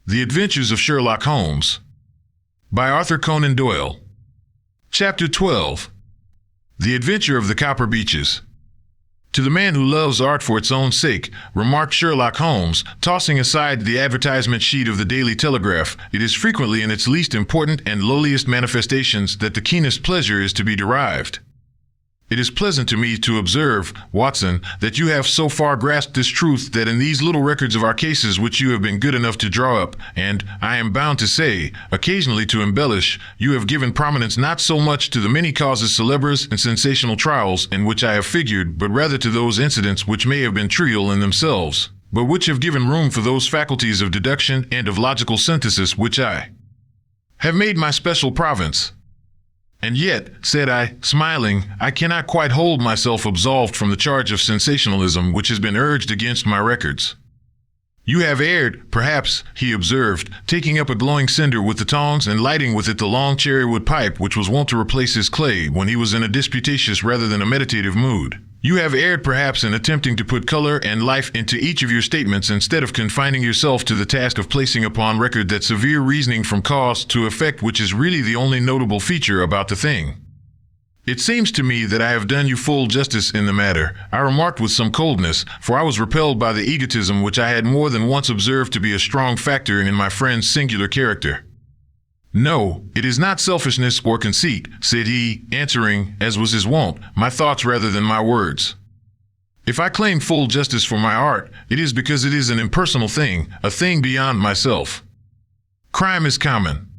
The Adventures of Sherlock Holmes by Arthur Conan Doyle. Chapter 12. The Adventure of the Copper Beeches. To the man who loves art for its own sake, remarked Sherlock Holmes, tossing aside the advertisement sheet of the Daily Telegraph, it is frequently in its least important and lowliest manifestations that the keenest pleasure is to be derived. It is pleasant to me to observe, Watson, that you have so far grasped this truth that in these little records of our cases which you have been good enough to draw up, and, I am bound to say, occasionally to embellish, you have given prominence not so much to the many causes célèbres and sensational trials in which I have figured, but rather to those incidents which may have been trivial in themselves, but which have given room for those faculties of deduction and of logical synthesis which I have made my special province. And yet, said I, smiling, I cannot quite hold myself absolved from the charge of sensationalism which has been urged against my records. You have erred, perhaps, he observed, taking up a glowing cinder with the tongs and lighting with it the long cherrywood pipe which was wont to replace his clay when he was in a disputatious rather than a meditative mood. You have erred perhaps in attempting to put color and life into each of your statements instead of confining yourself to the task of placing upon record that severe reasoning from cause to effect which is really the only notable feature about the thing. It seems to me that I have done you full justice in the matter, I remarked with some coldness, for I was repelled by the egotism which I had more than once observed to be a strong factor in my friend's singular character. No, it is not selfishness or conceit, said he, answering, as was his wont, my thoughts rather than my words. If I claim full justice for my art, it is because it is an impersonal thing, a thing beyond myself. Crime is common.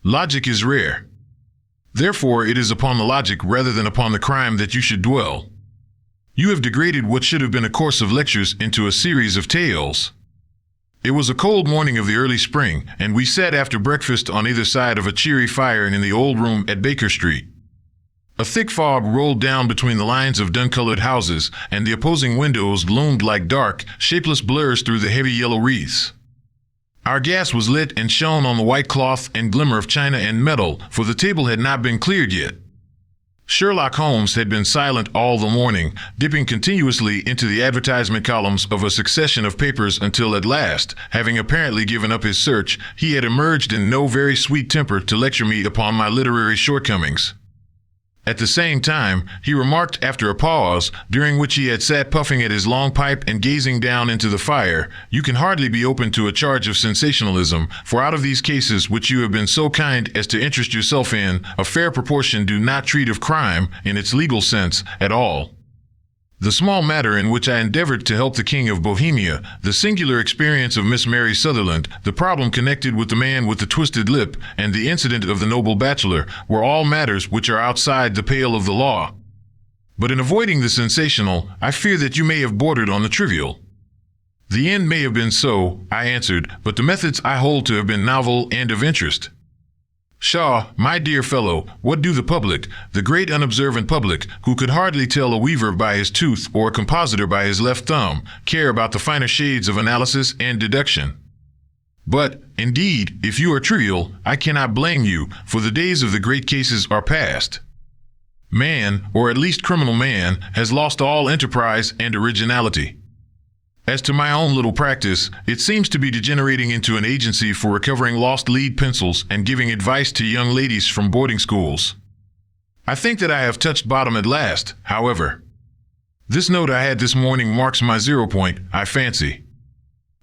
Logic is rare. Therefore, it is upon the logic rather than upon the crime that you should dwell. You have degraded what should have been a course of lectures into a series of tales. It was a cold morning of the early spring, and we sat after breakfast on either side of a cheery fire in the old room at Baker Street. A thick fog rolled down between the lines of dun-colored houses, and the opposing windows loomed like dark, shapeless blurs through the heavy yellow wreaths. Our gas was lit and shone on the white cloth and glimmer of china and metal, for the table had not been cleared yet. Sherlock Holmes had been silent all the morning, dipping continuously into the advertisement columns of a succession of papers until at last, having apparently given up his search, he had emerged in no very sweet temper to lecture me upon my literary shortcomings. At the same time, he remarked after a pause, during which he had sat puffing at his long pipe and gazing down into the fire, you can hardly be open to a charge of sensationalism, for out of these cases which you have been so kind as to interest yourself in, a fair proportion do not treat of crime, in its legal sense, at all. The small matter in which I endeavored to help the King of Bohemia, the singular experience of Miss Mary Sutherland, the problem connected with the man with the twisted lip, and the incident of the noble bachelor, were all matters which are outside the pale of the law. But in avoiding the sensational, I fear that you may have bordered on the trivial. The end may have been so, I answered, but the methods I hold to have been novel and of interest. Pshaw, my dear fellow, what do the public, the great unobservant public, who could hardly tell a weaver by his tooth or a compositor by his left thumb, care about the finer shades of analysis and deduction? But, indeed, if you are trivial, I cannot blame you, for the days of the great cases are past. Man, or at least criminal man, has lost all enterprise and originality. As to my own little practice, it seems to be degenerating into an agency for recovering lost lead pencils and giving advice to young ladies from boarding schools. I think that I have touched bottom at last, however. This note I had this morning marks my 0 point, I fancy.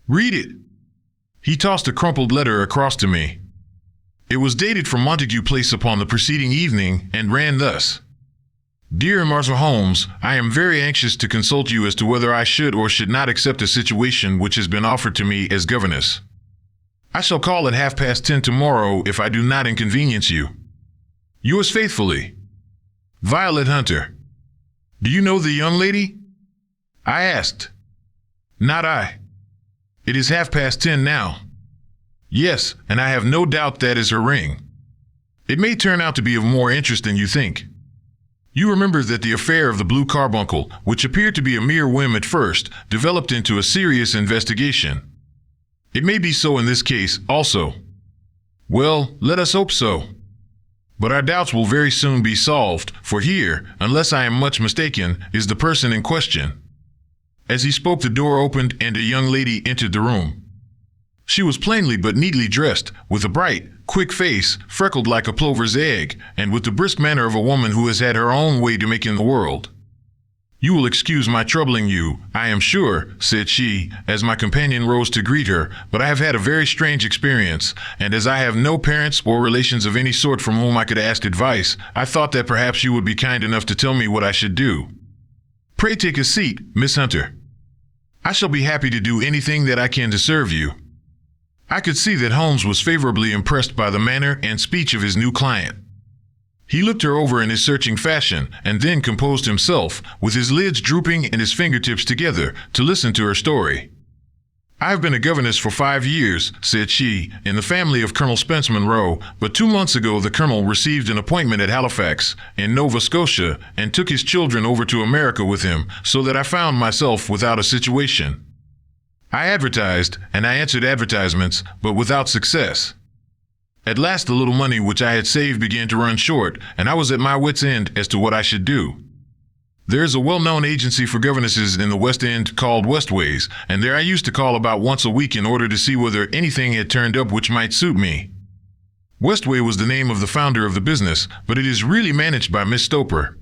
Read it. He tossed a crumpled letter across to me. It was dated from Montague Place upon the preceding evening, and ran thus. Dear Arthur Holmes, I am very anxious to consult you as to whether I should or should not accept a situation which has been offered to me as governess. I shall call at 10:30 tomorrow if I do not inconvenience you. Yours faithfully, Violet Hunter. Do you know the young lady? I asked. Not I. It is 10:30 now. Yes, and I have no doubt that is her ring. It may turn out to be of more interest than you think. You remember that the affair of the blue carbuncle, which appeared to be a mere whim at first, developed into a serious investigation. It may be so in this case, also. Well, let us hope so. But our doubts will very soon be solved, for here, unless I am much mistaken, is the person in question. As he spoke, the door opened and a young lady entered the room. She was plainly but neatly dressed, with a bright, quick face, freckled like a plover's egg, and with the brisk manner of a woman who has had her own way to make in the world. "You will excuse my troubling you, I am sure," said she, as my companion rose to greet her, "but I have had a very strange experience, and as I have no parents or relations of any sort from whom I could ask advice, I thought that perhaps you would be kind enough to tell me what I should do." "Pray take a seat, Miss Hunter. I shall be happy to do anything that I can to serve you." I could see that Holmes was favorably impressed by the manner and speech of his new client. He looked her over in his searching fashion, and then composed himself, with his lids drooping and his fingertips together, to listen to her story. "I have been a governess for 5 years," said she, "in the family of Colonel Spence Monroe, but 2 months ago the Colonel received an appointment at Halifax, in Nova Scotia, and took his children over to America with him, so that I found myself without a situation. I advertised, and I answered advertisements, but without success. At last the little money which I had saved began to run short, and I was at my wit's end as to what I should do. There is a well-known agency for governesses in the West End called Westways, and there I used to call about once a week in order to see whether anything had turned up which might suit me. Westway was the name of the founder of the business, but it is really managed by Miss Stoper.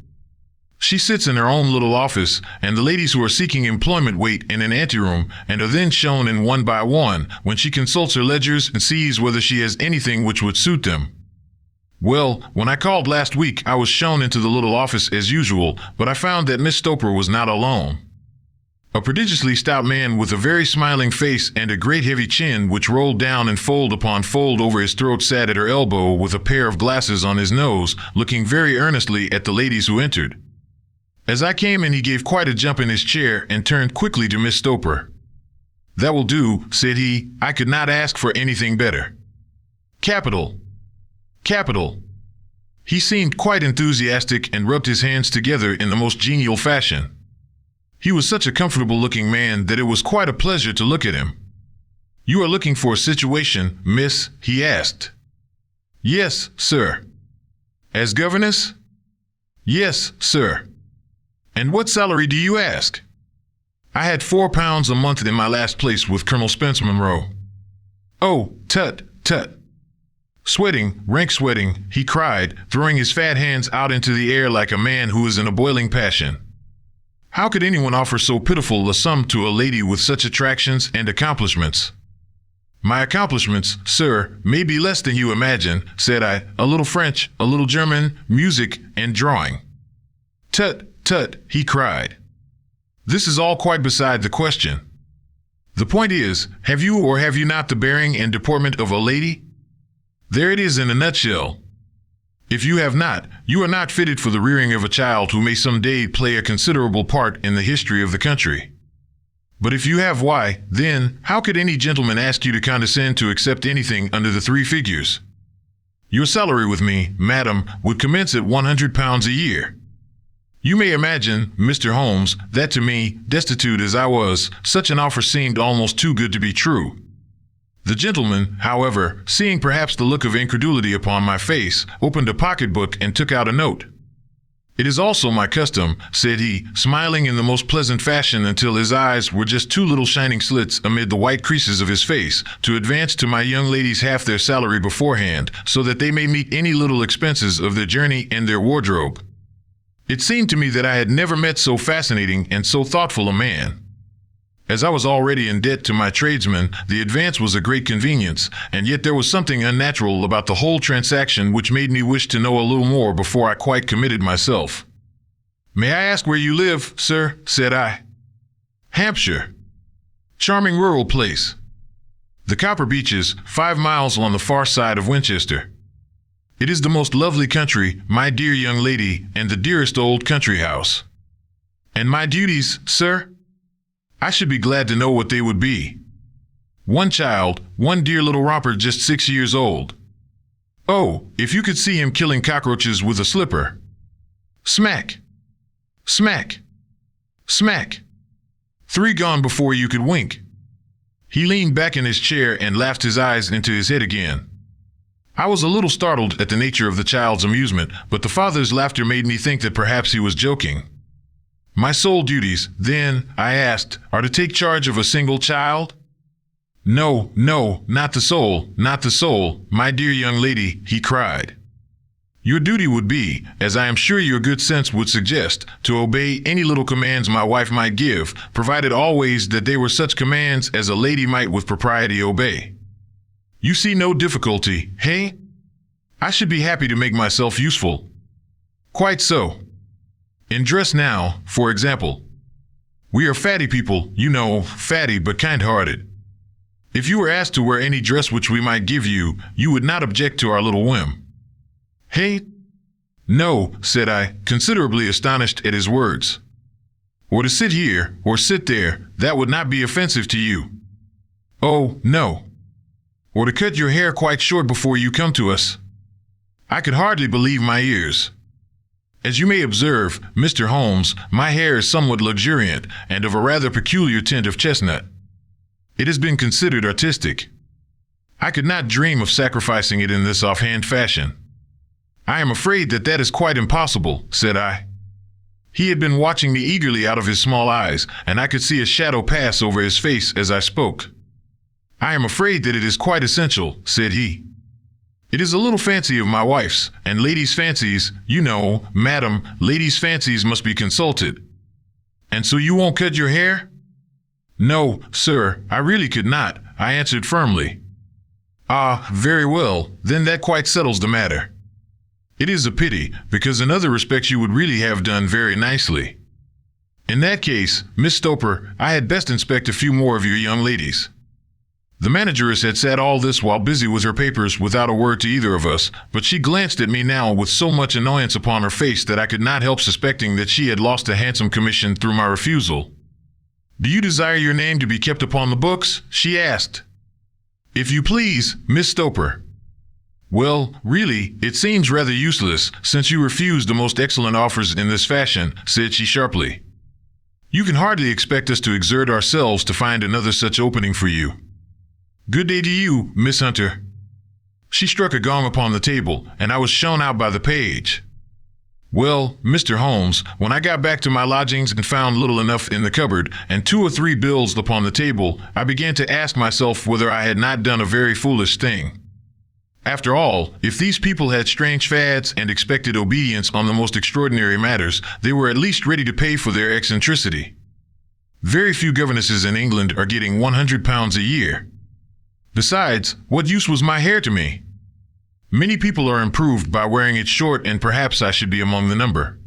She sits in her own little office, and the ladies who are seeking employment wait in an anteroom and are then shown in one by one, when she consults her ledgers and sees whether she has anything which would suit them. Well, when I called last week, I was shown into the little office as usual, but I found that Miss Stoper was not alone. A prodigiously stout man with a very smiling face and a great heavy chin which rolled down and fold upon fold over his throat sat at her elbow with a pair of glasses on his nose, looking very earnestly at the ladies who entered. As I came in, he gave quite a jump in his chair and turned quickly to Miss Stoper. "That will do," said he. "I could not ask for anything better." "Capital! Capital!" He seemed quite enthusiastic and rubbed his hands together in the most genial fashion. He was such a comfortable-looking man that it was quite a pleasure to look at him. "You are looking for a situation, miss?" he asked. "Yes, sir." "As governess?" "Yes, sir." "And what salary do you ask?" "I had £4 a month in my last place with Colonel Spence Monroe." "Oh, tut, tut." Sweating, rank sweating, he cried, throwing his fat hands out into the air like a man who is in a boiling passion. How could anyone offer so pitiful a sum to a lady with such attractions and accomplishments? "My accomplishments, sir, may be less than you imagine," said I. "A little French, a little German, music, and drawing." "Tut, tut," he cried. "This is all quite beside the question. The point is, have you or have you not the bearing and deportment of a lady? There it is in a nutshell. If you have not, you are not fitted for the rearing of a child who may some day play a considerable part in the history of the country. But if you have, why, then, how could any gentleman ask you to condescend to accept anything under the 3 figures? Your salary with me, madam, would commence at £100 a year. You may imagine, Mr. Holmes, that to me, destitute as I was, such an offer seemed almost too good to be true. The gentleman, however, seeing perhaps the look of incredulity upon my face, opened a pocketbook and took out a note. "It is also my custom," said he, smiling in the most pleasant fashion until his eyes were just 2 little shining slits amid the white creases of his face, "to advance to my young ladies half their salary beforehand, so that they may meet any little expenses of their journey and their wardrobe." It seemed to me that I had never met so fascinating and so thoughtful a man. As I was already in debt to my tradesmen, the advance was a great convenience, and yet there was something unnatural about the whole transaction which made me wish to know a little more before I quite committed myself. "May I ask where you live, sir?" said I. "Hampshire. Charming rural place. The Copper Beeches, 5 miles on the far side of Winchester. It is the most lovely country, my dear young lady, and the dearest old country house." "And my duties, sir?" "I should be glad to know what they would be." "One child, one dear little romper just 6 years old. Oh, if you could see him killing cockroaches with a slipper. Smack! Smack! Smack! 3 gone before you could wink." He leaned back in his chair and laughed his eyes into his head again. I was a little startled at the nature of the child's amusement, but the father's laughter made me think that perhaps he was joking. "My sole duties, then," I asked, "are to take charge of a single child?" No, no, not the soul, not the soul, my dear young lady, he cried. Your duty would be, as I am sure your good sense would suggest, to obey any little commands my wife might give, provided always that they were such commands as a lady might with propriety obey. You see no difficulty, hey? I should be happy to make myself useful. Quite so. In dress now, for example. We are fatty people, you know, fatty but kind-hearted. If you were asked to wear any dress which we might give you, you would not object to our little whim. Hey? No, said I, considerably astonished at his words. Or to sit here, or sit there, that would not be offensive to you. Oh, no. Or to cut your hair quite short before you come to us. I could hardly believe my ears. As you may observe, Mr. Holmes, my hair is somewhat luxuriant and of a rather peculiar tint of chestnut. It has been considered artistic. I could not dream of sacrificing it in this offhand fashion. I am afraid that is quite impossible, said I. He had been watching me eagerly out of his small eyes, and I could see a shadow pass over his face as I spoke. I am afraid that it is quite essential, said he. It is a little fancy of my wife's, and ladies' fancies, you know, madam, ladies' fancies must be consulted. And so you won't cut your hair? No, sir, I really could not, I answered firmly. Ah, very well, then that quite settles the matter. It is a pity, because in other respects you would really have done very nicely. In that case, Miss Stoper, I had best inspect a few more of your young ladies. The manageress had said all this while busy with her papers without a word to either of us, but she glanced at me now with so much annoyance upon her face that I could not help suspecting that she had lost a handsome commission through my refusal. Do you desire your name to be kept upon the books? She asked. If you please, Miss Stoper. Well, really, it seems rather useless, since you refused the most excellent offers in this fashion, said she sharply. You can hardly expect us to exert ourselves to find another such opening for you. Good day to you, Miss Hunter. She struck a gong upon the table, and I was shown out by the page. Well, Mr. Holmes, when I got back to my lodgings and found little enough in the cupboard and 2 or 3 bills upon the table, I began to ask myself whether I had not done a very foolish thing. After all, if these people had strange fads and expected obedience on the most extraordinary matters, they were at least ready to pay for their eccentricity. Very few governesses in England are getting £100 a year. Besides, what use was my hair to me? Many people are improved by wearing it short, and perhaps I should be among the number.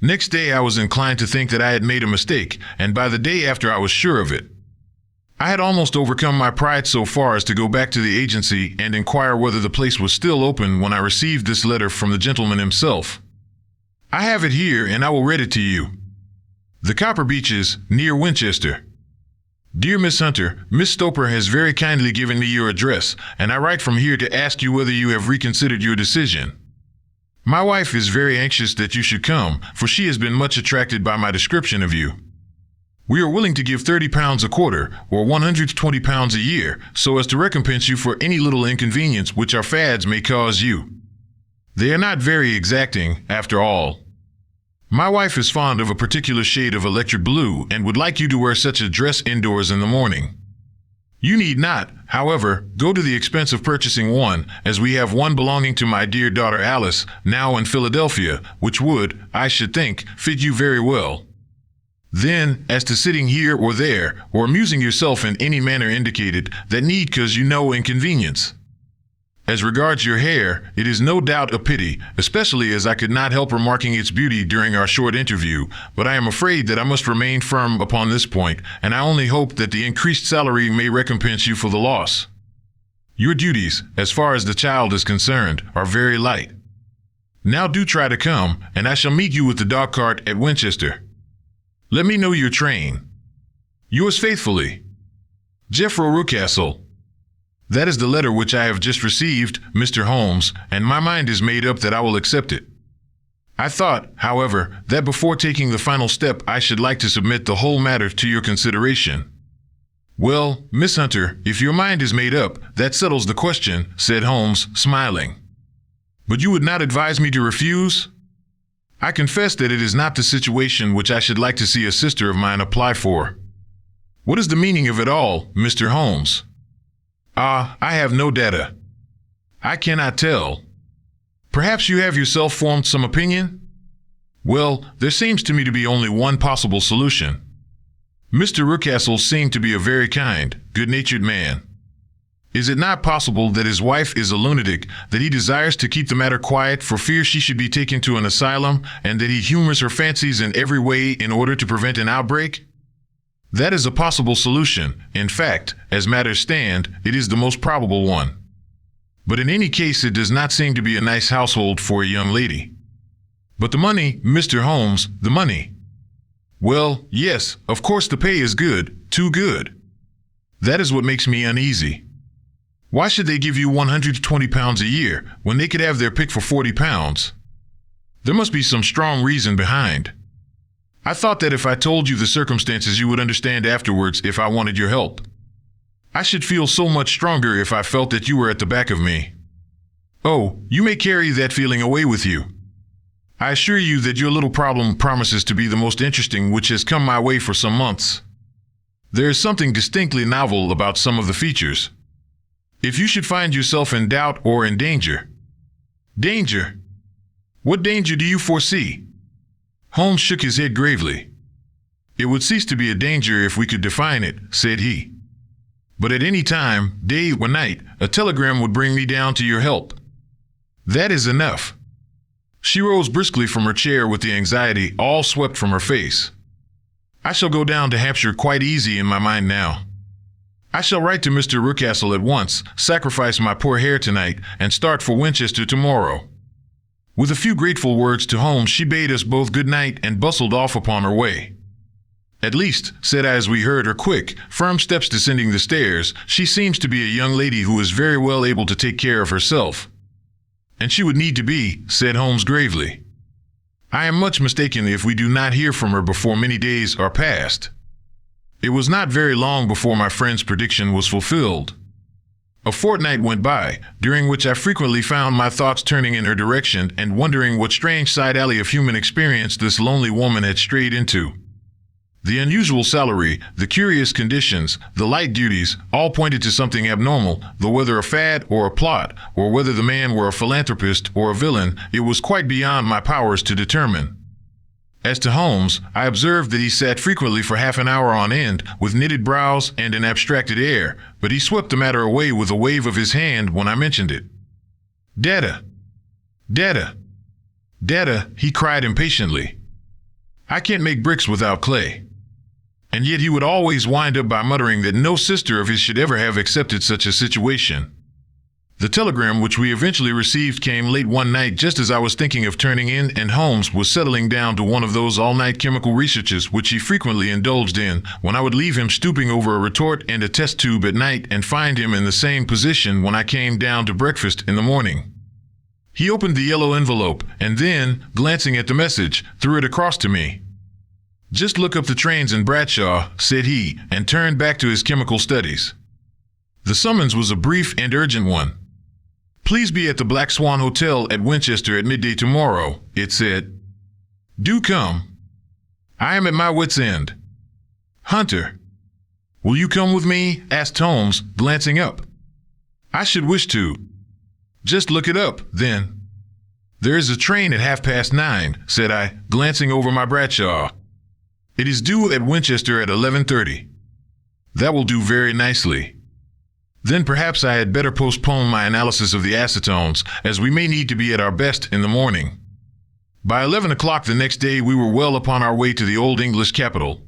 Next day I was inclined to think that I had made a mistake, and by the day after I was sure of it. I had almost overcome my pride so far as to go back to the agency and inquire whether the place was still open when I received this letter from the gentleman himself. I have it here, and I will read it to you. The Copper Beeches, near Winchester. Dear Miss Hunter, Miss Stoper has very kindly given me your address, and I write from here to ask you whether you have reconsidered your decision. My wife is very anxious that you should come, for she has been much attracted by my description of you. We are willing to give £30 a quarter, or £120 a year, so as to recompense you for any little inconvenience which our fads may cause you. They are not very exacting, after all. My wife is fond of a particular shade of electric blue and would like you to wear such a dress indoors in the morning. You need not, however, go to the expense of purchasing one, as we have one belonging to my dear daughter Alice, now in Philadelphia, which would, I should think, fit you very well. Then, as to sitting here or there, or amusing yourself in any manner indicated, that need cause you no inconvenience. As regards your hair, it is no doubt a pity, especially as I could not help remarking its beauty during our short interview, but I am afraid that I must remain firm upon this point, and I only hope that the increased salary may recompense you for the loss. Your duties, as far as the child is concerned, are very light. Now do try to come, and I shall meet you with the dog cart at Winchester. Let me know your train. Yours faithfully, Jephro Rucastle. That is the letter which I have just received, Mr. Holmes, and my mind is made up that I will accept it. I thought, however, that before taking the final step I should like to submit the whole matter to your consideration. Well, Miss Hunter, if your mind is made up, that settles the question, said Holmes, smiling. But you would not advise me to refuse? I confess that it is not the situation which I should like to see a sister of mine apply for. What is the meaning of it all, Mr. Holmes? I have no data. I cannot tell. Perhaps you have yourself formed some opinion? Well, there seems to me to be only one possible solution. Mr. Rucastle seemed to be a very kind, good-natured man. Is it not possible that his wife is a lunatic, that he desires to keep the matter quiet for fear she should be taken to an asylum, and that he humors her fancies in every way in order to prevent an outbreak? That is a possible solution. In fact, as matters stand, it is the most probable one. But in any case, it does not seem to be a nice household for a young lady. But the money, Mr. Holmes, the money. Well, yes, of course the pay is good, too good. That is what makes me uneasy. Why should they give you £120 a year when they could have their pick for £40? There must be some strong reason behind. I thought that if I told you the circumstances, you would understand afterwards if I wanted your help. I should feel so much stronger if I felt that you were at the back of me. Oh, you may carry that feeling away with you. I assure you that your little problem promises to be the most interesting which has come my way for some months. There is something distinctly novel about some of the features. If you should find yourself in doubt or in danger. Danger? What danger do you foresee? Holmes shook his head gravely. It would cease to be a danger if we could define it, said he. But at any time, day or night, a telegram would bring me down to your help. That is enough. She rose briskly from her chair with the anxiety all swept from her face. I shall go down to Hampshire quite easy in my mind now. I shall write to Mr. Rucastle at once, sacrifice my poor hair tonight, and start for Winchester tomorrow. With a few grateful words to Holmes, she bade us both good night and bustled off upon her way. At least, said I as we heard her quick, firm steps descending the stairs, she seems to be a young lady who is very well able to take care of herself. And she would need to be, said Holmes gravely. I am much mistaken if we do not hear from her before many days are past. It was not very long before my friend's prediction was fulfilled. A fortnight went by, during which I frequently found my thoughts turning in her direction and wondering what strange side alley of human experience this lonely woman had strayed into. The unusual salary, the curious conditions, the light duties, all pointed to something abnormal, though whether a fad or a plot, or whether the man were a philanthropist or a villain, it was quite beyond my powers to determine. As to Holmes, I observed that he sat frequently for half an hour on end, with knitted brows and an abstracted air, but he swept the matter away with a wave of his hand when I mentioned it. Data! Data! Data! He cried impatiently. I can't make bricks without clay. And yet he would always wind up by muttering that no sister of his should ever have accepted such a situation. The telegram which we eventually received came late one night just as I was thinking of turning in, and Holmes was settling down to one of those all-night chemical researches which he frequently indulged in, when I would leave him stooping over a retort and a test tube at night and find him in the same position when I came down to breakfast in the morning. He opened the yellow envelope and then, glancing at the message, threw it across to me. Just look up the trains in Bradshaw, said he, and turned back to his chemical studies. The summons was a brief and urgent one. Please be at the Black Swan Hotel at Winchester at midday tomorrow, it said. Do come. I am at my wit's end. Hunter. Will you come with me? Asked Holmes, glancing up. I should wish to. Just look it up, then. There is a train at 9:30, said I, glancing over my Bradshaw. It is due at Winchester at 11:30. That will do very nicely. Then perhaps I had better postpone my analysis of the acetones, as we may need to be at our best in the morning. By 11 o'clock the next day we were well upon our way to the old English capital.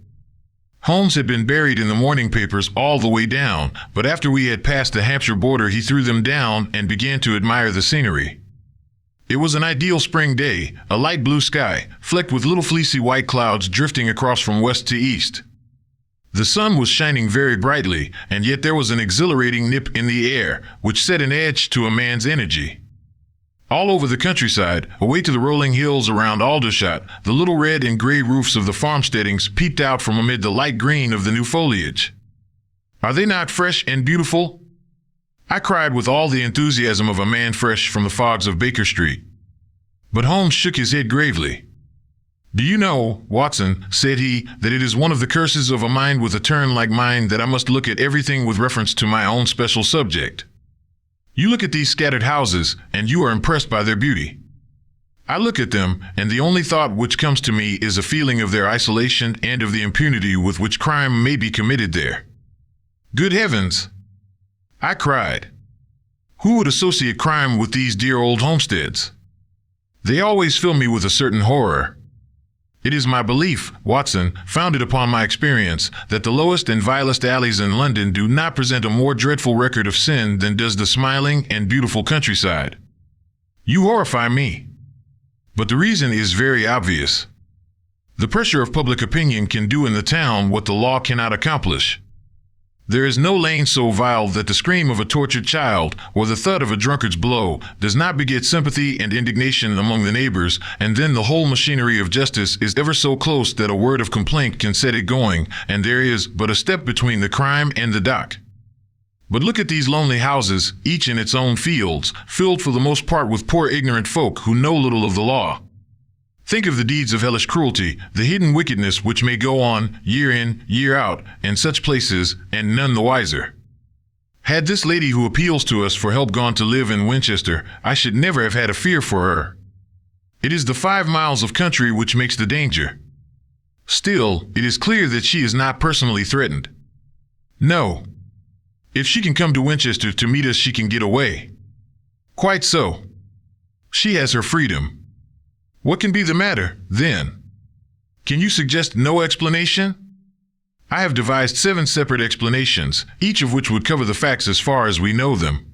Holmes had been buried in the morning papers all the way down, but after we had passed the Hampshire border he threw them down and began to admire the scenery. It was an ideal spring day, a light blue sky, flecked with little fleecy white clouds drifting across from west to east. The sun was shining very brightly, and yet there was an exhilarating nip in the air, which set an edge to a man's energy. All over the countryside, away to the rolling hills around Aldershot, the little red and gray roofs of the farmsteadings peeped out from amid the light green of the new foliage. Are they not fresh and beautiful? I cried with all the enthusiasm of a man fresh from the fogs of Baker Street. But Holmes shook his head gravely. "Do you know, Watson," said he, "that it is one of the curses of a mind with a turn like mine that I must look at everything with reference to my own special subject. You look at these scattered houses, and you are impressed by their beauty. I look at them, and the only thought which comes to me is a feeling of their isolation and of the impunity with which crime may be committed there. Good heavens!" I cried. "Who would associate crime with these dear old homesteads? They always fill me with a certain horror. It is my belief, Watson, founded upon my experience, that the lowest and vilest alleys in London do not present a more dreadful record of sin than does the smiling and beautiful countryside. You horrify me. But the reason is very obvious. The pressure of public opinion can do in the town what the law cannot accomplish. There is no lane so vile that the scream of a tortured child or the thud of a drunkard's blow does not beget sympathy and indignation among the neighbors, and then the whole machinery of justice is ever so close that a word of complaint can set it going, and there is but a step between the crime and the dock. But look at these lonely houses, each in its own fields, filled for the most part with poor ignorant folk who know little of the law. Think of the deeds of hellish cruelty, the hidden wickedness which may go on, year in, year out, in such places, and none the wiser. Had this lady who appeals to us for help gone to live in Winchester, I should never have had a fear for her. It is the 5 miles of country which makes the danger. Still, it is clear that she is not personally threatened. No. If she can come to Winchester to meet us, she can get away. Quite so. She has her freedom. What can be the matter, then? Can you suggest no explanation? I have devised 7 separate explanations, each of which would cover the facts as far as we know them.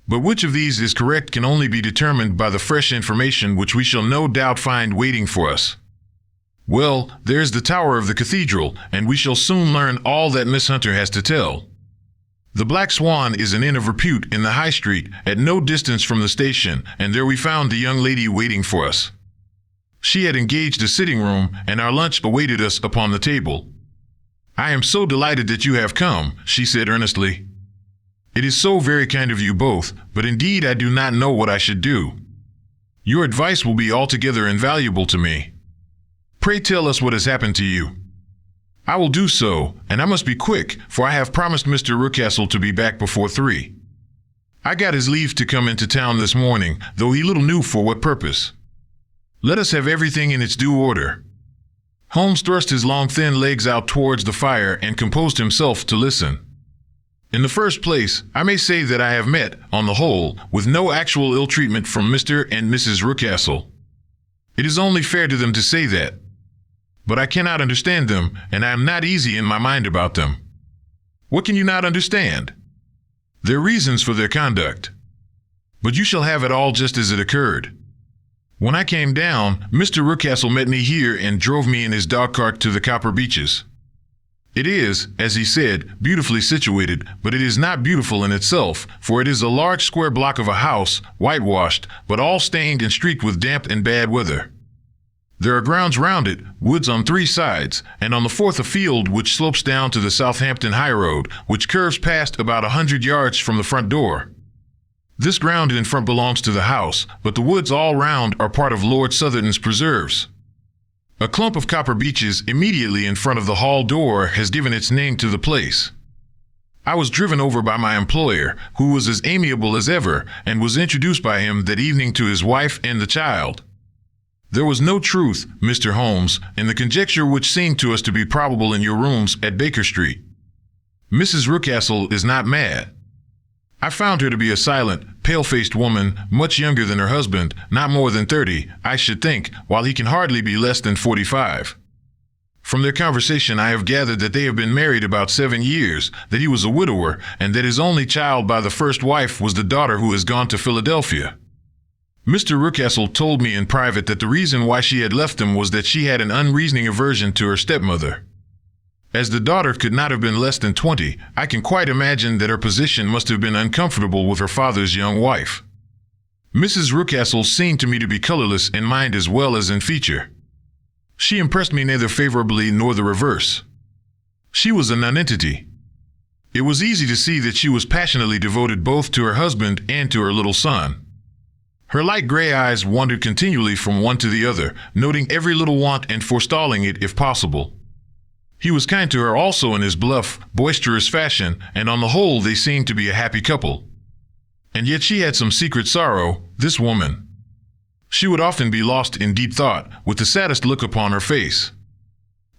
But which of these is correct can only be determined by the fresh information which we shall no doubt find waiting for us. Well, there's the tower of the cathedral, and we shall soon learn all that Miss Hunter has to tell. The Black Swan is an inn of repute in the High Street, at no distance from the station, and there we found the young lady waiting for us. She had engaged a sitting room, and our lunch awaited us upon the table. "I am so delighted that you have come," she said earnestly. "It is so very kind of you both, but indeed I do not know what I should do. Your advice will be altogether invaluable to me. Pray tell us what has happened to you." "I will do so, and I must be quick, for I have promised Mr. Rucastle to be back before 3. I got his leave to come into town this morning, though he little knew for what purpose. Let us have everything in its due order." Holmes thrust his long thin legs out towards the fire and composed himself to listen. "In the first place, I may say that I have met, on the whole, with no actual ill treatment from Mr. and Mrs. Rucastle. It is only fair to them to say that. But I cannot understand them, and I am not easy in my mind about them." "What can you not understand?" "Their reasons for their conduct. But you shall have it all just as it occurred. When I came down, Mr. Rucastle met me here and drove me in his dog-cart to the Copper Beeches. It is, as he said, beautifully situated, but it is not beautiful in itself, for it is a large square block of a house, whitewashed, but all stained and streaked with damp and bad weather. There are grounds round it, woods on 3 sides, and on the 4th a field which slopes down to the Southampton high road, which curves past about 100 yards from the front door. This ground in front belongs to the house, but the woods all round are part of Lord Southerton's preserves. A clump of copper beeches immediately in front of the hall door has given its name to the place. I was driven over by my employer, who was as amiable as ever, and was introduced by him that evening to his wife and the child. There was no truth, Mr. Holmes, in the conjecture which seemed to us to be probable in your rooms at Baker Street. Mrs. Rucastle is not mad. I found her to be a silent, pale-faced woman, much younger than her husband, not more than 30, I should think, while he can hardly be less than 45. From their conversation I have gathered that they have been married about 7 years, that he was a widower, and that his only child by the first wife was the daughter who has gone to Philadelphia. Mr. Rucastle told me in private that the reason why she had left him was that she had an unreasoning aversion to her stepmother. As the daughter could not have been less than 20, I can quite imagine that her position must have been uncomfortable with her father's young wife. Mrs. Rucastle seemed to me to be colorless in mind as well as in feature. She impressed me neither favorably nor the reverse. She was a nonentity. It was easy to see that she was passionately devoted both to her husband and to her little son. Her light gray eyes wandered continually from one to the other, noting every little want and forestalling it if possible. He was kind to her also in his bluff, boisterous fashion, and on the whole they seemed to be a happy couple. And yet she had some secret sorrow, this woman. She would often be lost in deep thought, with the saddest look upon her face.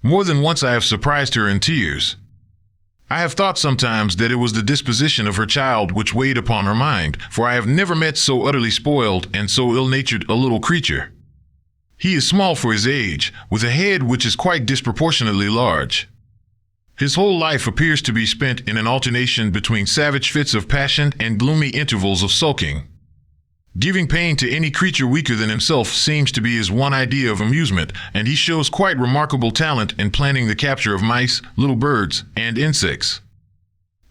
More than once I have surprised her in tears. I have thought sometimes that it was the disposition of her child which weighed upon her mind, for I have never met so utterly spoiled and so ill-natured a little creature. He is small for his age, with a head which is quite disproportionately large. His whole life appears to be spent in an alternation between savage fits of passion and gloomy intervals of sulking. Giving pain to any creature weaker than himself seems to be his one idea of amusement, and he shows quite remarkable talent in planning the capture of mice, little birds, and insects.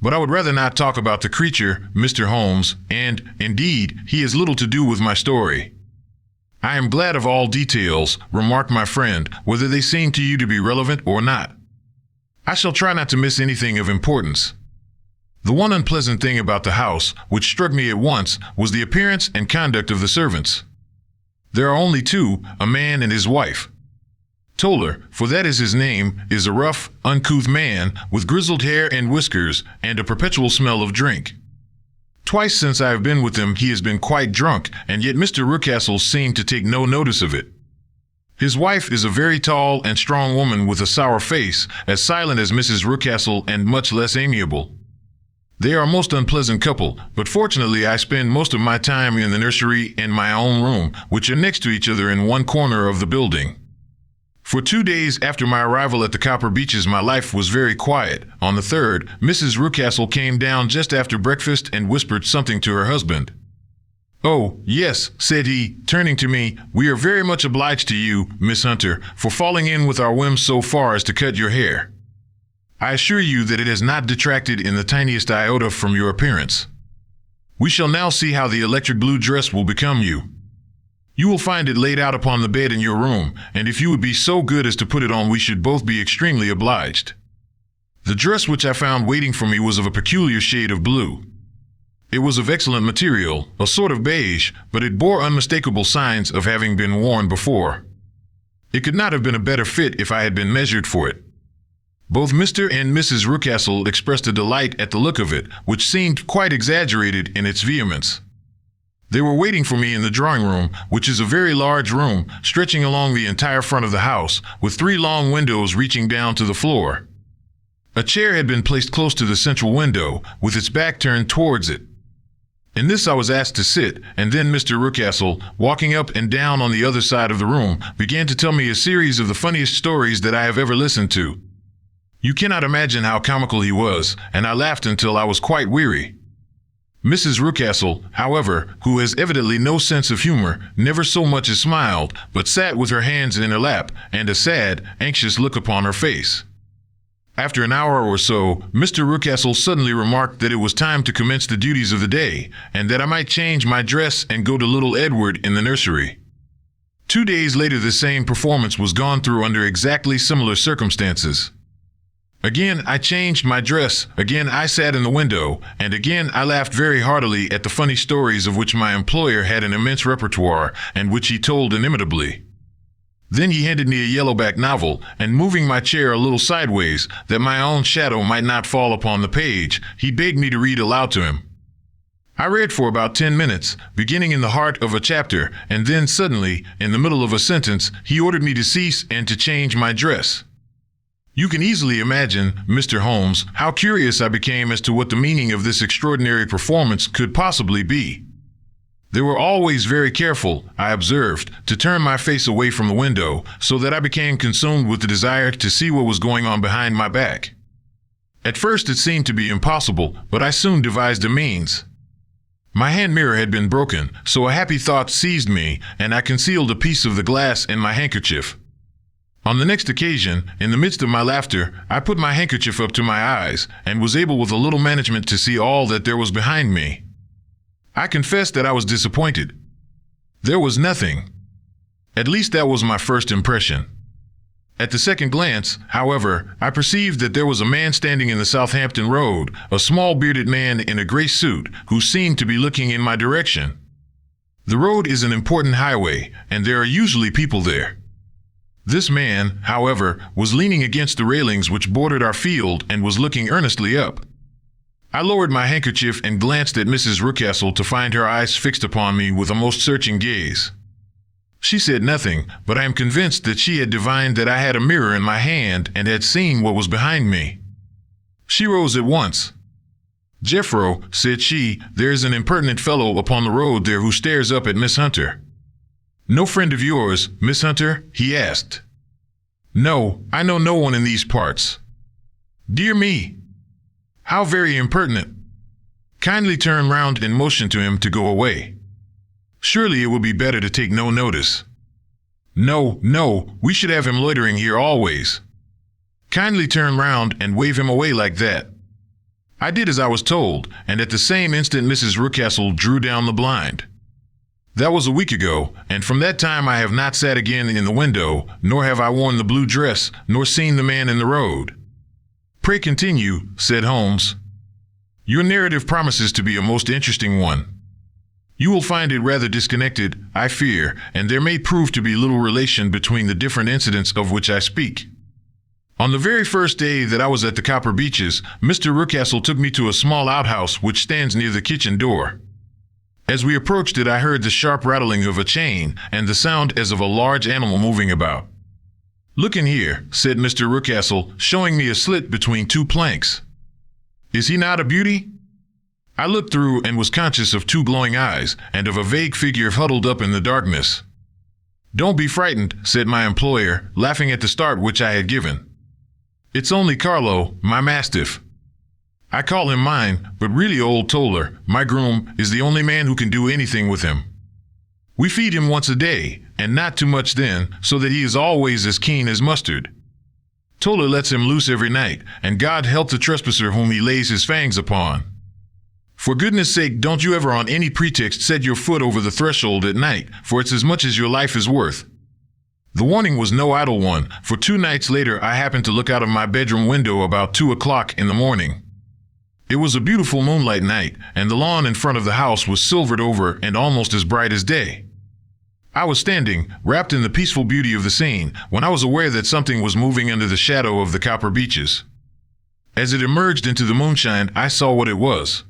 But I would rather not talk about the creature, Mr. Holmes, and, indeed, he has little to do with my story. I am glad of all details, remarked my friend, whether they seem to you to be relevant or not. I shall try not to miss anything of importance. The one unpleasant thing about the house, which struck me at once, was the appearance and conduct of the servants. There are only two, a man and his wife. Toller, for that is his name, is a rough, uncouth man, with grizzled hair and whiskers, and a perpetual smell of drink. Twice since I have been with him he has been quite drunk, and yet Mr. Rucastle seemed to take no notice of it. His wife is a very tall and strong woman with a sour face, as silent as Mrs. Rucastle and much less amiable. They are a most unpleasant couple, but fortunately I spend most of my time in the nursery and my own room, which are next to each other in one corner of the building. For 2 days after my arrival at the Copper Beeches my life was very quiet. On the third, Mrs. Rucastle came down just after breakfast and whispered something to her husband. "Oh, yes," said he, turning to me, "we are very much obliged to you, Miss Hunter, for falling in with our whims so far as to cut your hair. I assure you that it has not detracted in the tiniest iota from your appearance. We shall now see how the electric blue dress will become you. You will find it laid out upon the bed in your room, and if you would be so good as to put it on we should both be extremely obliged." The dress which I found waiting for me was of a peculiar shade of blue. It was of excellent material, a sort of beige, but it bore unmistakable signs of having been worn before. It could not have been a better fit if I had been measured for it. Both Mr. and Mrs. Rucastle expressed a delight at the look of it, which seemed quite exaggerated in its vehemence. They were waiting for me in the drawing room, which is a very large room, stretching along the entire front of the house, with 3 long windows reaching down to the floor. A chair had been placed close to the central window, with its back turned towards it. In this I was asked to sit, and then Mr. Rucastle, walking up and down on the other side of the room, began to tell me a series of the funniest stories that I have ever listened to. You cannot imagine how comical he was, and I laughed until I was quite weary. Mrs. Rucastle, however, who has evidently no sense of humor, never so much as smiled, but sat with her hands in her lap and a sad, anxious look upon her face. After an hour or so, Mr. Rucastle suddenly remarked that it was time to commence the duties of the day, and that I might change my dress and go to little Edward in the nursery. 2 days later the same performance was gone through under exactly similar circumstances. Again I changed my dress, again I sat in the window, and again I laughed very heartily at the funny stories of which my employer had an immense repertoire, and which he told inimitably. Then he handed me a yellowback novel, and moving my chair a little sideways, that my own shadow might not fall upon the page, he begged me to read aloud to him. I read for about 10 minutes, beginning in the heart of a chapter, and then suddenly, in the middle of a sentence, he ordered me to cease and to change my dress. You can easily imagine, Mr. Holmes, how curious I became as to what the meaning of this extraordinary performance could possibly be. They were always very careful, I observed, to turn my face away from the window, so that I became consumed with the desire to see what was going on behind my back. At first it seemed to be impossible, but I soon devised a means. My hand mirror had been broken, so a happy thought seized me, and I concealed a piece of the glass in my handkerchief. On the next occasion, in the midst of my laughter, I put my handkerchief up to my eyes, and was able with a little management to see all that there was behind me. I confess that I was disappointed. There was nothing. At least that was my first impression. At the second glance, however, I perceived that there was a man standing in the Southampton Road, a small bearded man in a grey suit, who seemed to be looking in my direction. The road is an important highway, and there are usually people there. This man, however, was leaning against the railings which bordered our field and was looking earnestly up. I lowered my handkerchief and glanced at Mrs. Rucastle to find her eyes fixed upon me with a most searching gaze. She said nothing, but I am convinced that she had divined that I had a mirror in my hand and had seen what was behind me. She rose at once. "Jephro," said she, "there is an impertinent fellow upon the road there who stares up at Miss Hunter." "No friend of yours, Miss Hunter?" he asked. "No, I know no one in these parts." "Dear me! How very impertinent! Kindly turn round and motion to him to go away. Surely it would be better to take no notice." No, we should have him loitering here always. Kindly turn round and wave him away like that." I did as I was told, and at the same instant Mrs. Rucastle drew down the blind. That was a week ago, and from that time I have not sat again in the window, nor have I worn the blue dress, nor seen the man in the road. "Pray continue," said Holmes. "Your narrative promises to be a most interesting one. You will find it rather disconnected, I fear, and there may prove to be little relation between the different incidents of which I speak. On the very first day that I was at the Copper Beeches, Mr. Rucastle took me to a small outhouse which stands near the kitchen door. As we approached it, I heard the sharp rattling of a chain and the sound as of a large animal moving about. "Look in here," said Mr. Rucastle, showing me a slit between two planks. "Is he not a beauty?" I looked through and was conscious of two glowing eyes and of a vague figure huddled up in the darkness. "Don't be frightened," said my employer, laughing at the start which I had given. "It's only Carlo, my mastiff. I call him mine, but really old Toller, my groom, is the only man who can do anything with him. We feed him once a day, and not too much then, so that he is always as keen as mustard. Toller lets him loose every night, and God help the trespasser whom he lays his fangs upon. For goodness sake, don't you ever on any pretext set your foot over the threshold at night, for it's as much as your life is worth." The warning was no idle one, for 2 nights later I happened to look out of my bedroom window about 2 o'clock in the morning. It was a beautiful moonlight night, and the lawn in front of the house was silvered over and almost as bright as day. I was standing, wrapped in the peaceful beauty of the scene, when I was aware that something was moving under the shadow of the Copper Beeches. As it emerged into the moonshine, I saw what it was.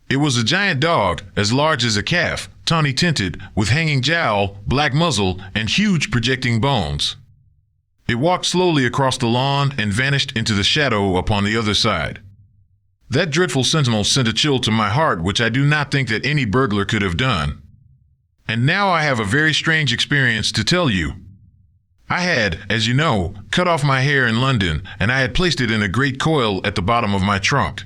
It was a giant dog, as large as a calf, tawny tinted, with hanging jowl, black muzzle, and huge projecting bones. It walked slowly across the lawn and vanished into the shadow upon the other side. That dreadful sentinel sent a chill to my heart which I do not think that any burglar could have done. And now I have a very strange experience to tell you. I had, as you know, cut off my hair in London, and I had placed it in a great coil at the bottom of my trunk.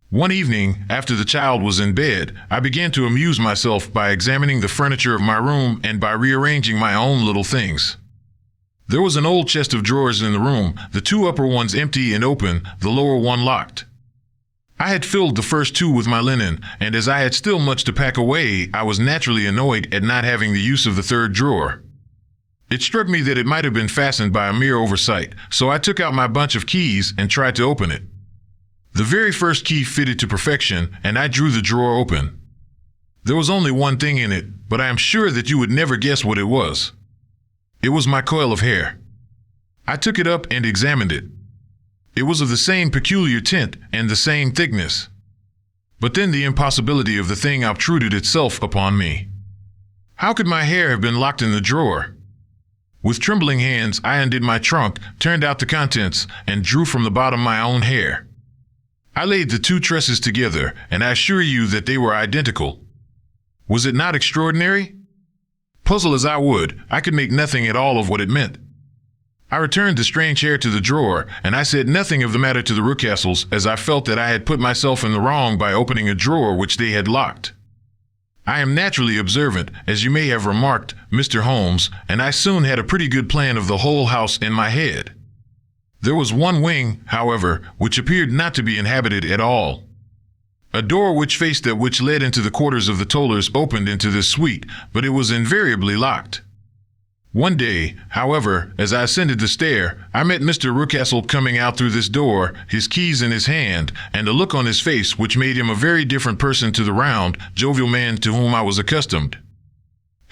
One evening, after the child was in bed, I began to amuse myself by examining the furniture of my room and by rearranging my own little things. There was an old chest of drawers in the room, the 2 upper ones empty and open, the lower one locked. I had filled the first 2 with my linen, and as I had still much to pack away, I was naturally annoyed at not having the use of the 3rd drawer. It struck me that it might have been fastened by a mere oversight, so I took out my bunch of keys and tried to open it. The very first key fitted to perfection, and I drew the drawer open. There was only one thing in it, but I am sure that you would never guess what it was. It was my coil of hair. I took it up and examined it. It was of the same peculiar tint and the same thickness. But then the impossibility of the thing obtruded itself upon me. How could my hair have been locked in the drawer? With trembling hands, I undid my trunk, turned out the contents, and drew from the bottom my own hair. I laid the 2 tresses together, and I assure you that they were identical. Was it not extraordinary? Puzzle as I would, I could make nothing at all of what it meant. I returned the strange hair to the drawer, and I said nothing of the matter to the Rucastles, as I felt that I had put myself in the wrong by opening a drawer which they had locked. I am naturally observant, as you may have remarked, Mr. Holmes, and I soon had a pretty good plan of the whole house in my head. There was one wing, however, which appeared not to be inhabited at all. A door which faced that which led into the quarters of the Tollers opened into this suite, but it was invariably locked. One day, however, as I ascended the stair, I met Mr. Rucastle coming out through this door, his keys in his hand, and a look on his face which made him a very different person to the round, jovial man to whom I was accustomed.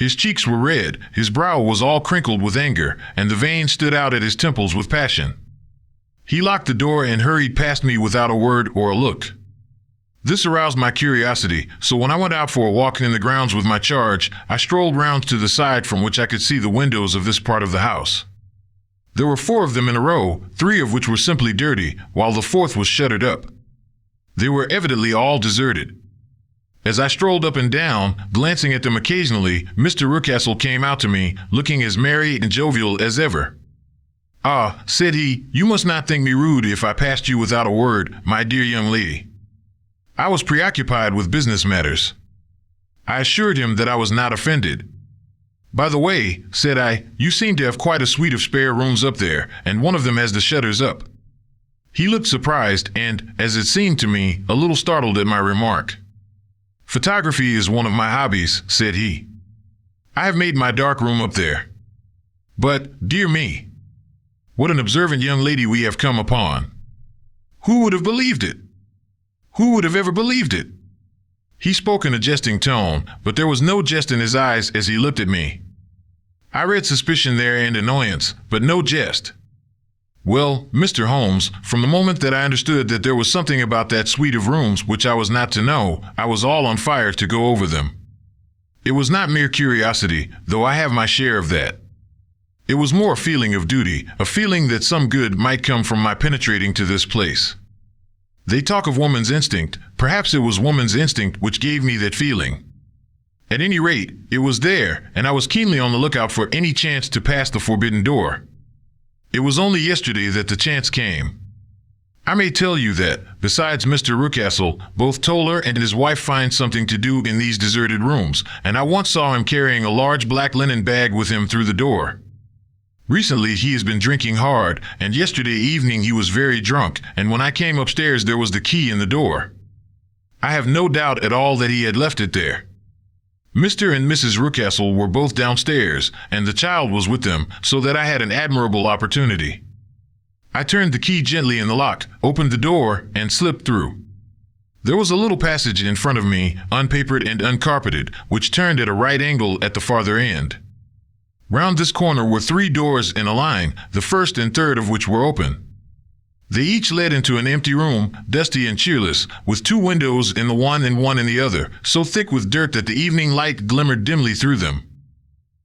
His cheeks were red, his brow was all crinkled with anger, and the veins stood out at his temples with passion. He locked the door and hurried past me without a word or a look. This aroused my curiosity, so when I went out for a walk in the grounds with my charge, I strolled round to the side from which I could see the windows of this part of the house. There were 4 of them in a row, 3 of which were simply dirty, while the 4th was shuttered up. They were evidently all deserted. As I strolled up and down, glancing at them occasionally, Mr. Rucastle came out to me, looking as merry and jovial as ever. "Ah," said he, "you must not think me rude if I passed you without a word, my dear young lady." I was preoccupied with business matters. I assured him that I was not offended. "By the way," said I, "you seem to have quite a suite of spare rooms up there, and one of them has the shutters up." He looked surprised and, as it seemed to me, a little startled at my remark. "Photography is one of my hobbies," said he. "I have made my dark room up there. But, dear me, what an observant young lady we have come upon. Who would have believed it? Who would have ever believed it?" He spoke in a jesting tone, but there was no jest in his eyes as he looked at me. I read suspicion there and annoyance, but no jest. "Well, Mr. Holmes, from the moment that I understood that there was something about that suite of rooms which I was not to know, I was all on fire to go over them. It was not mere curiosity, though I have my share of that. It was more a feeling of duty, a feeling that some good might come from my penetrating to this place. They talk of woman's instinct. Perhaps it was woman's instinct which gave me that feeling. At any rate, it was there, and I was keenly on the lookout for any chance to pass the forbidden door. It was only yesterday that the chance came. I may tell you that, besides Mr. Rucastle, both Toller and his wife find something to do in these deserted rooms, and I once saw him carrying a large black linen bag with him through the door. Recently he has been drinking hard, and yesterday evening he was very drunk, and when I came upstairs there was the key in the door. I have no doubt at all that he had left it there. Mr. and Mrs. Rucastle were both downstairs, and the child was with them, so that I had an admirable opportunity. I turned the key gently in the lock, opened the door, and slipped through. There was a little passage in front of me, unpapered and uncarpeted, which turned at a right angle at the farther end. Round this corner were 3 doors in a line, the first and third of which were open. They each led into an empty room, dusty and cheerless, with 2 windows in the one and one in the other, so thick with dirt that the evening light glimmered dimly through them.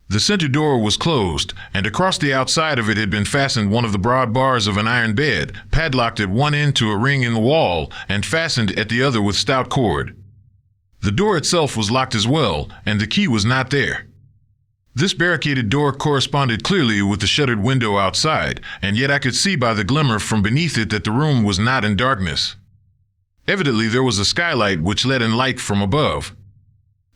The center door was closed, and across the outside of it had been fastened one of the broad bars of an iron bed, padlocked at one end to a ring in the wall, and fastened at the other with stout cord. The door itself was locked as well, and the key was not there. This barricaded door corresponded clearly with the shuttered window outside, and yet I could see by the glimmer from beneath it that the room was not in darkness. Evidently there was a skylight which let in light from above.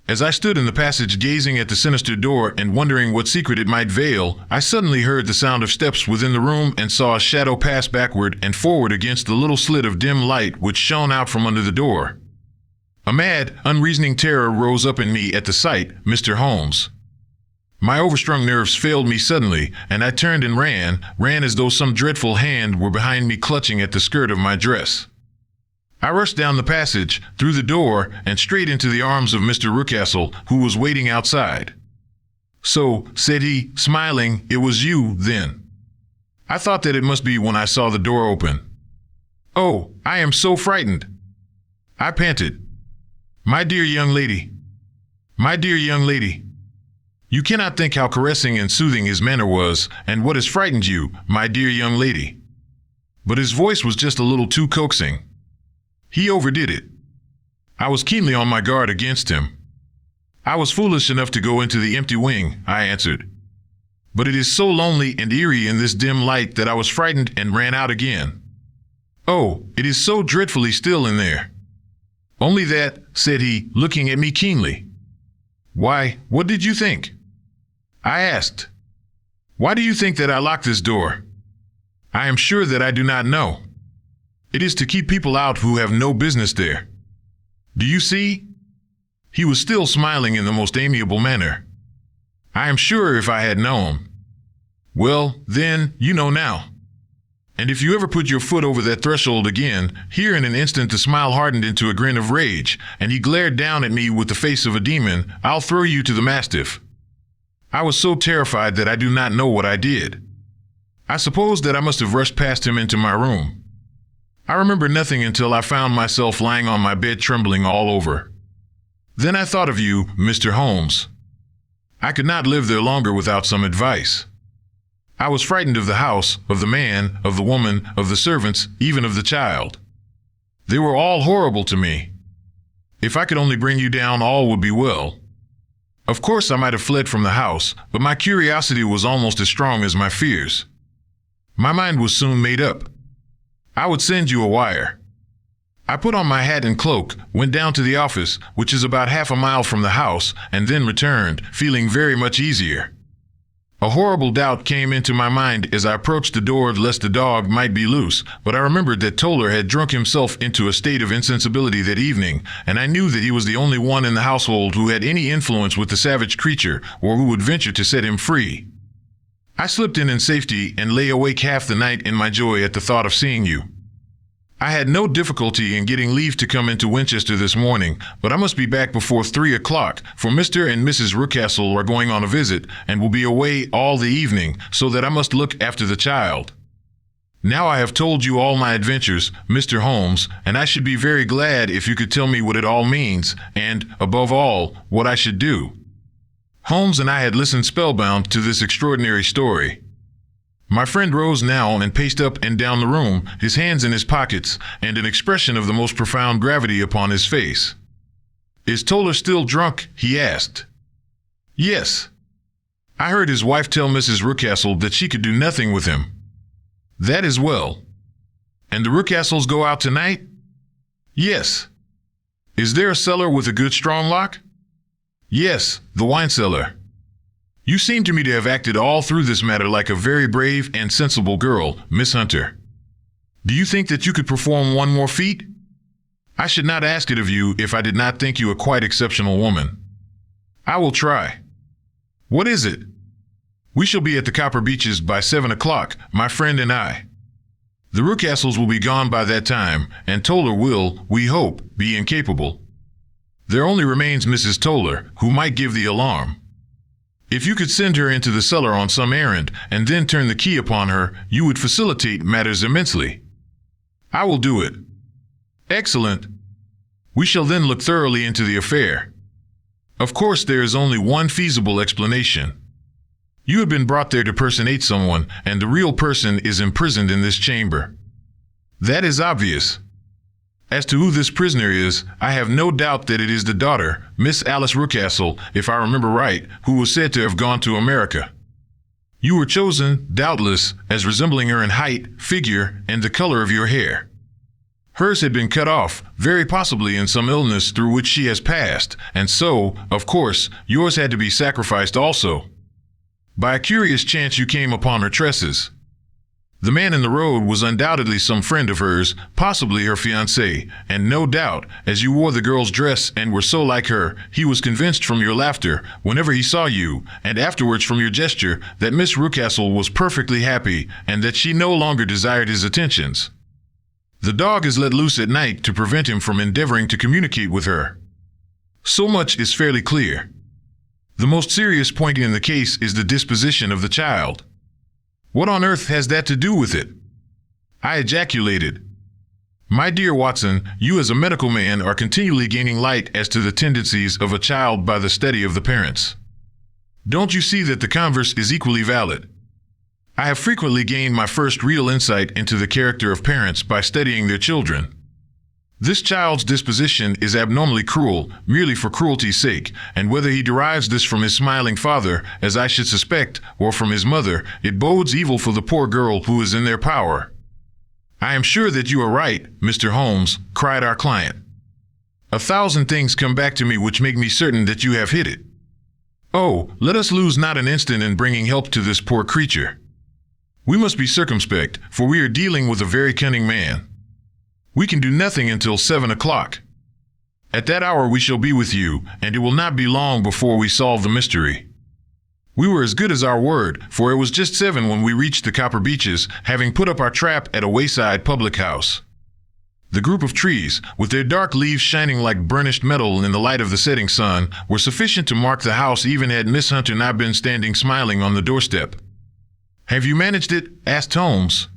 As I stood in the passage gazing at the sinister door and wondering what secret it might veil, I suddenly heard the sound of steps within the room and saw a shadow pass backward and forward against the little slit of dim light which shone out from under the door. A mad, unreasoning terror rose up in me at the sight, Mr. Holmes. My overstrung nerves failed me suddenly, and I turned and ran as though some dreadful hand were behind me clutching at the skirt of my dress. I rushed down the passage, through the door, and straight into the arms of Mr. Rucastle, who was waiting outside. "So," said he, smiling, "it was you, then. I thought that it must be when I saw the door open. Oh, I am so frightened." I panted. "My dear young lady, my dear young lady. You cannot think how caressing and soothing his manner was, and what has frightened you, my dear young lady." But his voice was just a little too coaxing. He overdid it. I was keenly on my guard against him. "I was foolish enough to go into the empty wing," I answered. "But it is so lonely and eerie in this dim light that I was frightened and ran out again. Oh, it is so dreadfully still in there." "Only that," said he, looking at me keenly. "Why, what did you think?" I asked. "Why do you think that I locked this door?" "I am sure that I do not know. It is to keep people out who have no business there. Do you see?" He was still smiling in the most amiable manner. "I am sure if I had known." "Well, then, you know now. And if you ever put your foot over that threshold again," here in an instant the smile hardened into a grin of rage, and he glared down at me with the face of a demon, "I'll throw you to the mastiff. I was so terrified that I do not know what I did. I suppose that I must have rushed past him into my room. I remember nothing until I found myself lying on my bed trembling all over. Then I thought of you, Mr. Holmes. I could not live there longer without some advice. I was frightened of the house, of the man, of the woman, of the servants, even of the child. They were all horrible to me. If I could only bring you down, all would be well. Of course I might have fled from the house, but my curiosity was almost as strong as my fears. My mind was soon made up. I would send you a wire. I put on my hat and cloak, went down to the office, which is about half a mile from the house, and then returned, feeling very much easier. A horrible doubt came into my mind as I approached the door lest the dog might be loose, but I remembered that Toller had drunk himself into a state of insensibility that evening, and I knew that he was the only one in the household who had any influence with the savage creature, or who would venture to set him free. I slipped in safety and lay awake half the night in my joy at the thought of seeing you. I had no difficulty in getting leave to come into Winchester this morning, but I must be back before 3 o'clock, for Mr. and Mrs. Rucastle are going on a visit and will be away all the evening, so that I must look after the child. Now I have told you all my adventures, Mr. Holmes, and I should be very glad if you could tell me what it all means, and, above all, what I should do. Holmes and I had listened spellbound to this extraordinary story. My friend rose now and paced up and down the room, his hands in his pockets, and an expression of the most profound gravity upon his face. "Is Toller still drunk?" he asked. "Yes. I heard his wife tell Mrs. Rucastle that she could do nothing with him." "That is well. And the Rucastles go out tonight?" "Yes." "Is there a cellar with a good strong lock?" "Yes, the wine cellar." "You seem to me to have acted all through this matter like a very brave and sensible girl, Miss Hunter. Do you think that you could perform one more feat? I should not ask it of you if I did not think you a quite exceptional woman." "I will try." "What is it?" "We shall be at the Copper Beeches by 7 o'clock, my friend and I. The Rucastles will be gone by that time, and Toller will, we hope, be incapable. There only remains Mrs. Toller, who might give the alarm. If you could send her into the cellar on some errand, and then turn the key upon her, you would facilitate matters immensely." "I will do it." "Excellent. We shall then look thoroughly into the affair. Of course there is only one feasible explanation. You have been brought there to personate someone, and the real person is imprisoned in this chamber. That is obvious. As to who this prisoner is, I have no doubt that it is the daughter, Miss Alice Rucastle, if I remember right, who was said to have gone to America. You were chosen, doubtless, as resembling her in height, figure, and the color of your hair. Hers had been cut off, very possibly in some illness through which she has passed, and so, of course, yours had to be sacrificed also. By a curious chance you came upon her tresses. The man in the road was undoubtedly some friend of hers, possibly her fiancé, and no doubt, as you wore the girl's dress and were so like her, he was convinced from your laughter, whenever he saw you, and afterwards from your gesture, that Miss Rucastle was perfectly happy, and that she no longer desired his attentions. The dog is let loose at night to prevent him from endeavoring to communicate with her. So much is fairly clear. The most serious point in the case is the disposition of the child. What on earth has that to do with it?" I ejaculated. "My dear Watson, you as a medical man are continually gaining light as to the tendencies of a child by the study of the parents. Don't you see that the converse is equally valid? I have frequently gained my first real insight into the character of parents by studying their children. This child's disposition is abnormally cruel, merely for cruelty's sake, and whether he derives this from his smiling father, as I should suspect, or from his mother, it bodes evil for the poor girl who is in their power." "I am sure that you are right, Mr. Holmes," cried our client. "A thousand things come back to me which make me certain that you have hit it. Oh, let us lose not an instant in bringing help to this poor creature. We must be circumspect, for we are dealing with a very cunning man. We can do nothing until 7 o'clock. At that hour we shall be with you, and it will not be long before we solve the mystery." We were as good as our word, for it was just 7 when we reached the Copper Beeches, having put up our trap at a wayside public house. The group of trees, with their dark leaves shining like burnished metal in the light of the setting sun, were sufficient to mark the house even had Miss Hunter not been standing smiling on the doorstep. "Have you managed it?" asked Holmes.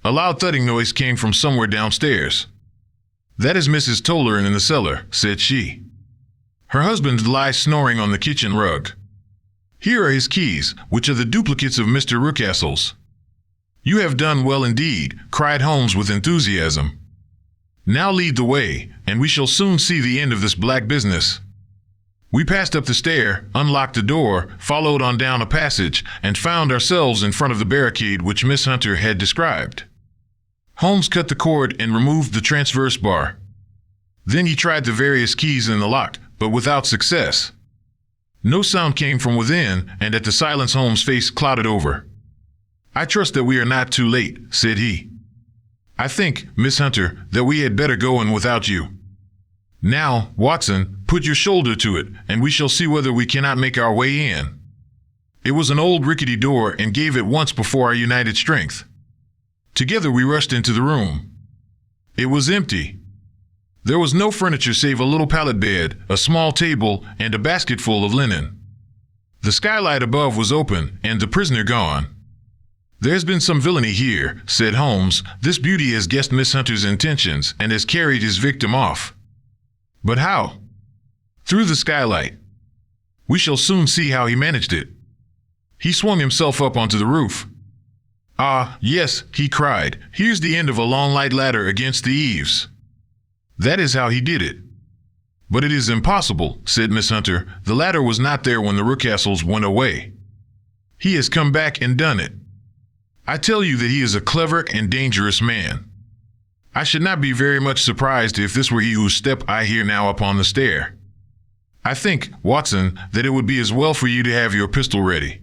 A loud thudding noise came from somewhere downstairs. "That is Mrs. Toller in the cellar," said she. "Her husband lies snoring on the kitchen rug. Here are his keys, which are the duplicates of Mr. Rucastle's." "You have done well indeed," cried Holmes with enthusiasm. "Now lead the way, and we shall soon see the end of this black business." We passed up the stair, unlocked the door, followed on down a passage, and found ourselves in front of the barricade which Miss Hunter had described. Holmes cut the cord and removed the transverse bar. Then he tried the various keys in the lock, but without success. No sound came from within, and at the silence Holmes' face clouded over. "I trust that we are not too late," said he. "I think, Miss Hunter, that we had better go in without you. Now, Watson, put your shoulder to it, and we shall see whether we cannot make our way in." It was an old rickety door and gave at once before our united strength. Together we rushed into the room. It was empty. There was no furniture save a little pallet bed, a small table, and a basket full of linen. The skylight above was open, and the prisoner gone. "There's been some villainy here," said Holmes. "This beauty has guessed Miss Hunter's intentions and has carried his victim off." "But how?" "Through the skylight. We shall soon see how he managed it. He swung himself up onto the roof." "Ah, yes," he cried. "Here's the end of a long light ladder against the eaves. That is how he did it." "But it is impossible," said Miss Hunter. "The ladder was not there when the Rucastles went away. He has come back and done it. I tell you that he is a clever and dangerous man. I should not be very much surprised if this were he whose step I hear now upon the stair. I think, Watson, that it would be as well for you to have your pistol ready."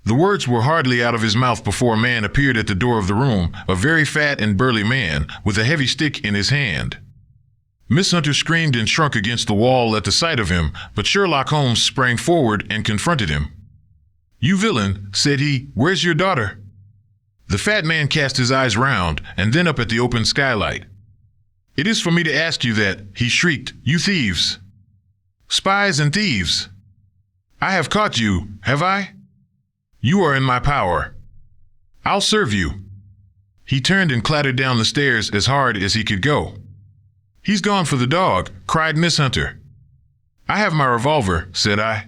The words were hardly out of his mouth before a man appeared at the door of the room, a very fat and burly man, with a heavy stick in his hand. Miss Hunter screamed and shrunk against the wall at the sight of him, but Sherlock Holmes sprang forward and confronted him. "You villain," said he, "where's your daughter?" The fat man cast his eyes round, and then up at the open skylight. "It is for me to ask you that," he shrieked. "You thieves! Spies and thieves! I have caught you, have I? You are in my power. I'll serve you." He turned and clattered down the stairs as hard as he could go. "He's gone for the dog," cried Miss Hunter. "I have my revolver," said I.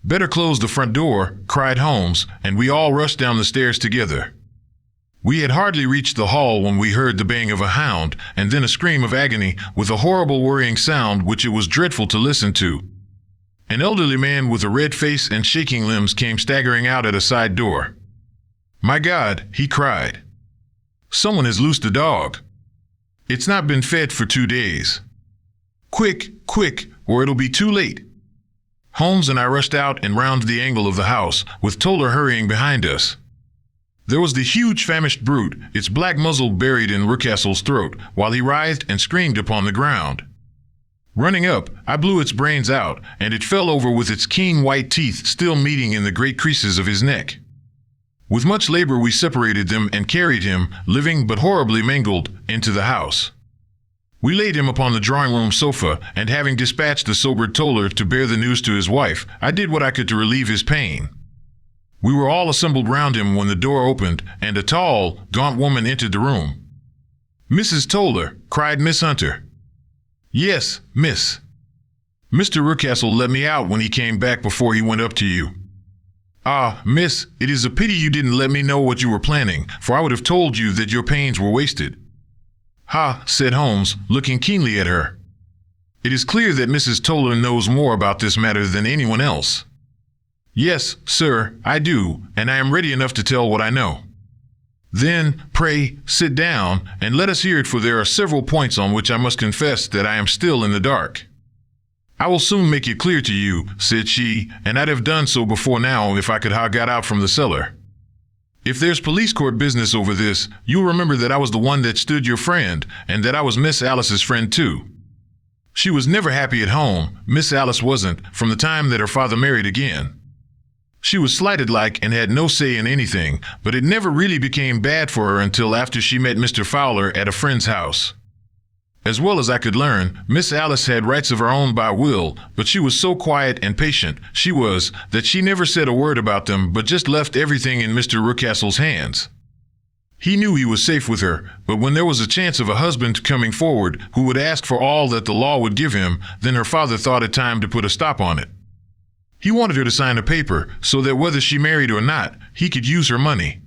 "Better close the front door," cried Holmes, and we all rushed down the stairs together. We had hardly reached the hall when we heard the baying of a hound, and then a scream of agony, with a horrible worrying sound which it was dreadful to listen to. An elderly man with a red face and shaking limbs came staggering out at a side door. "My God," he cried. "Someone has loosed a dog. It's not been fed for 2 days. Quick, quick, or it'll be too late." Holmes and I rushed out and round the angle of the house, with Toller hurrying behind us. There was the huge famished brute, its black muzzle buried in Rucastle's throat, while he writhed and screamed upon the ground. Running up, I blew its brains out, and it fell over with its keen white teeth still meeting in the great creases of his neck. With much labor we separated them and carried him, living but horribly mangled, into the house. We laid him upon the drawing-room sofa, and having dispatched the sobered Toller to bear the news to his wife, I did what I could to relieve his pain. We were all assembled round him when the door opened, and a tall, gaunt woman entered the room. "Mrs. Toller," cried Miss Hunter. "Yes, miss. Mr. Rucastle let me out when he came back before he went up to you." "Ah, miss, it is a pity you didn't let me know what you were planning, for I would have told you that your pains were wasted." "Ha," said Holmes, looking keenly at her. "It is clear that Mrs. Toller knows more about this matter than anyone else." "Yes, sir, I do, and I am ready enough to tell what I know." "Then, pray, sit down, and let us hear it, for there are several points on which I must confess that I am still in the dark." "I will soon make it clear to you," said she, "and I'd have done so before now if I could have got out from the cellar. If there's police court business over this, you'll remember that I was the one that stood your friend, and that I was Miss Alice's friend too. She was never happy at home, Miss Alice wasn't, from the time that her father married again. She was slighted-like and had no say in anything, but it never really became bad for her until after she met Mr. Fowler at a friend's house. As well as I could learn, Miss Alice had rights of her own by will, but she was so quiet and patient, that she never said a word about them but just left everything in Mr. Rucastle's hands. He knew he was safe with her, but when there was a chance of a husband coming forward who would ask for all that the law would give him, then her father thought it time to put a stop on it. He wanted her to sign a paper so that whether she married or not, he could use her money.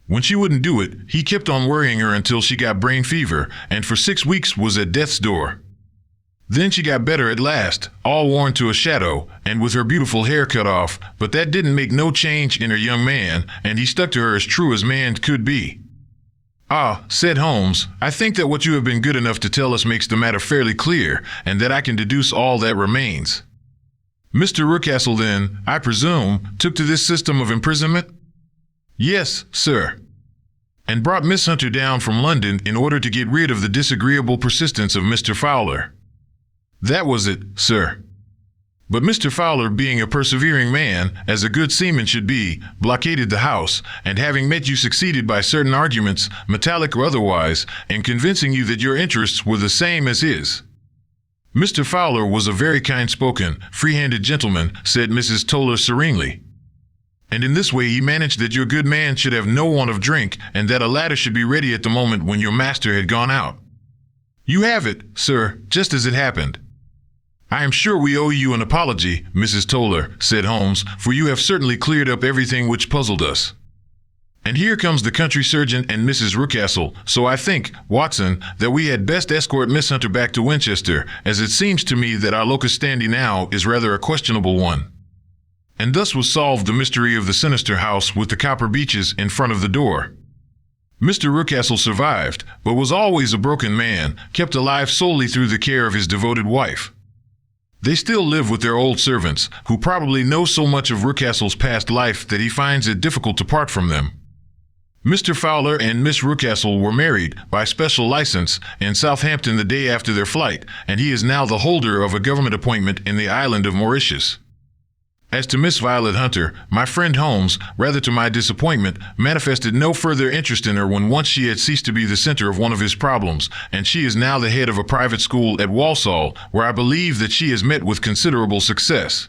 When she wouldn't do it, he kept on worrying her until she got brain fever and for 6 weeks was at death's door. Then she got better at last, all worn to a shadow, and with her beautiful hair cut off, but that didn't make no change in her young man, and he stuck to her as true as man could be. "Ah," said Holmes, "I think that what you have been good enough to tell us makes the matter fairly clear, and that I can deduce all that remains. Mr. Rucastle, then, I presume, took to this system of imprisonment?" "Yes, sir." "And brought Miss Hunter down from London in order to get rid of the disagreeable persistence of Mr. Fowler?" "That was it, sir." But Mr. Fowler, being a persevering man, as a good seaman should be, blockaded the house, and having met you succeeded by certain arguments, metallic or otherwise, in convincing you that your interests were the same as his. Mr. Fowler was a very kind-spoken, free-handed gentleman, said Mrs. Toller serenely. And in this way he managed that your good man should have no want of drink, and that a ladder should be ready at the moment when your master had gone out. You have it, sir, just as it happened. I am sure we owe you an apology, Mrs. Toller, said Holmes, for you have certainly cleared up everything which puzzled us. And here comes the country surgeon and Mrs. Rucastle, so I think, Watson, that we had best escort Miss Hunter back to Winchester, as it seems to me that our locus standi now is rather a questionable one. And thus was solved the mystery of the sinister house with the copper beeches in front of the door. Mr. Rucastle survived, but was always a broken man, kept alive solely through the care of his devoted wife. They still live with their old servants, who probably know so much of Rucastle's past life that he finds it difficult to part from them. Mr. Fowler and Miss Rucastle were married, by special license, in Southampton the day after their flight, and he is now the holder of a government appointment in the island of Mauritius. As to Miss Violet Hunter, my friend Holmes, rather to my disappointment, manifested no further interest in her when once she had ceased to be the center of one of his problems, and she is now the head of a private school at Walsall, where I believe that she has met with considerable success.